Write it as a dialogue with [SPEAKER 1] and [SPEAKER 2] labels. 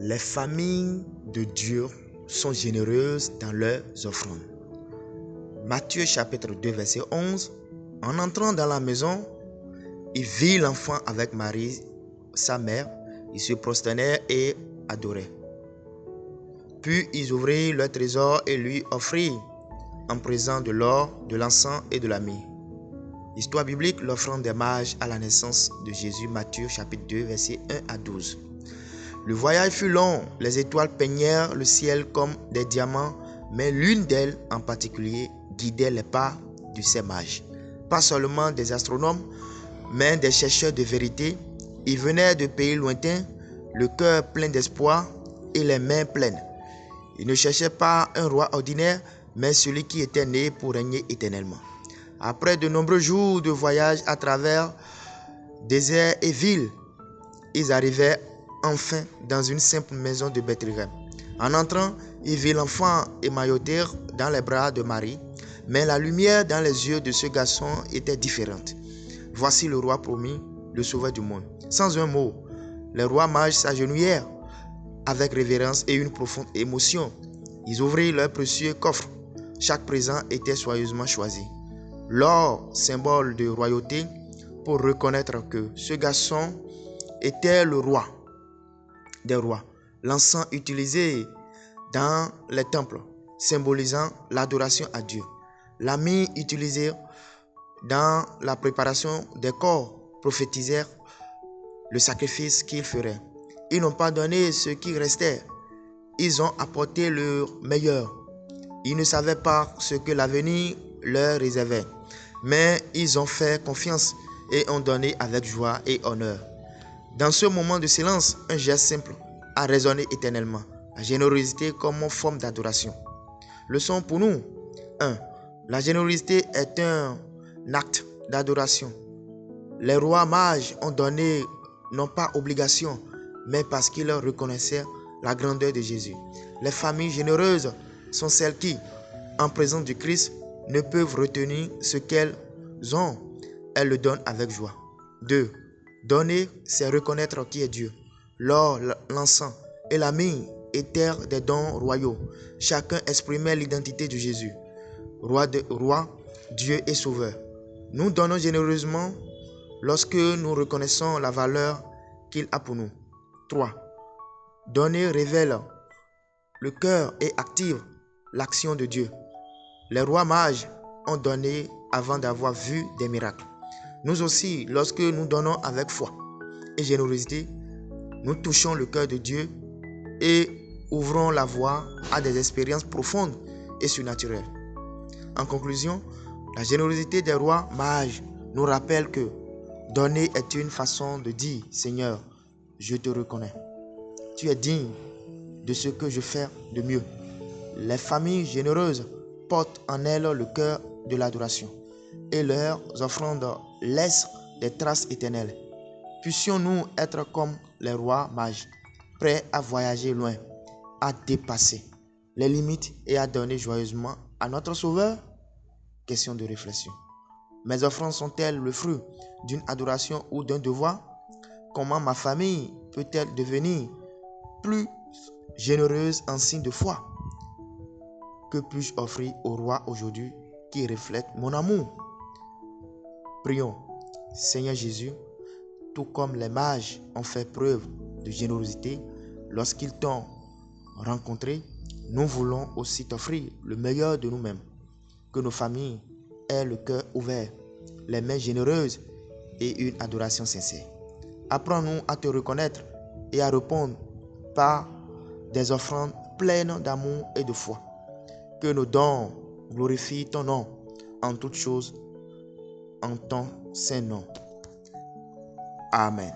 [SPEAKER 1] Les familles de Dieu sont généreuses dans leurs offrandes. Matthieu chapitre 2 verset 11. En entrant dans la maison, il vit l'enfant avec Marie, sa mère. Ils se prosternèrent et adoraient. Puis ils ouvrirent leur trésor et lui offrirent en présent de l'or, de l'encens et de la myrrhe. Histoire biblique, l'offrande des mages à la naissance de Jésus, Matthieu chapitre 2 verset 1 à 12. Le voyage fut long, les étoiles peignèrent le ciel comme des diamants, mais l'une d'elles en particulier guidait les pas de ces mages. Pas seulement des astronomes, mais des chercheurs de vérité. Ils venaient de pays lointains, le cœur plein d'espoir et les mains pleines. Ils ne cherchaient pas un roi ordinaire, mais celui qui était né pour régner éternellement. Après de nombreux jours de voyage à travers déserts et villes, ils arrivaient enfin dans une simple maison de Bethléem. En entrant, ils virent l'enfant émailloté dans les bras de Marie, mais la lumière dans les yeux de ce garçon était différente. Voici le roi promis, le sauveur du monde. Sans un mot, les rois mages s'agenouillèrent avec révérence et une profonde émotion. Ils ouvrirent leur précieux coffre. Chaque présent était soigneusement choisi. L'or, symbole de royauté, pour reconnaître que ce garçon était le roi des rois. L'encens utilisé dans les temples, symbolisant l'adoration à Dieu. La myrrhe utilisée dans la préparation des corps prophétisèrent le sacrifice qu'ils feraient. Ils n'ont pas donné ce qui restait. Ils ont apporté leur meilleur. Ils ne savaient pas ce que l'avenir leur réservait. Mais ils ont fait confiance et ont donné avec joie et honneur. Dans ce moment de silence, un geste simple a résonné éternellement. La générosité comme forme d'adoration. Leçon pour nous. 1. La générosité est un acte d'adoration. Les rois mages ont donné non pas obligation, mais parce qu'ils reconnaissaient la grandeur de Jésus. Les familles généreuses sont celles qui, en présence du Christ, ne peuvent retenir ce qu'elles ont. Elles le donnent avec joie. 2. Donner, c'est reconnaître qui est Dieu. L'or, l'encens et la myrrhe étaient des dons royaux. Chacun exprimait l'identité de Jésus. Roi, Dieu et Sauveur. Nous donnons généreusement lorsque nous reconnaissons la valeur qu'il a pour nous. 3. Donner révèle le cœur et active l'action de Dieu. Les rois mages ont donné avant d'avoir vu des miracles. Nous aussi, lorsque nous donnons avec foi et générosité, nous touchons le cœur de Dieu et ouvrons la voie à des expériences profondes et surnaturelles. En conclusion, la générosité des rois mages nous rappelle que donner est une façon de dire « Seigneur, je te reconnais. Tu es digne de ce que je fais de mieux. » Les familles généreuses portent en elles le cœur de l'adoration et leurs offrandes laissent des traces éternelles. Puissions-nous être comme les rois mages, prêts à voyager loin, à dépasser les limites et à donner joyeusement à notre Sauveur? Question de réflexion. Mes offrandes sont-elles le fruit d'une adoration ou d'un devoir? Comment ma famille peut-elle devenir plus généreuse en signe de foi? Que puis-je offrir au roi aujourd'hui qui reflète mon amour? Prions. Seigneur Jésus, tout comme les mages ont fait preuve de générosité lorsqu'ils t'ont rencontré, nous voulons aussi t'offrir le meilleur de nous-mêmes. Que nos familles aient le cœur ouvert, les mains généreuses et une adoration sincère. Apprends-nous à te reconnaître et à répondre par des offrandes pleines d'amour et de foi. Que nos dons glorifient ton nom en toutes choses, en ton saint nom. Amen.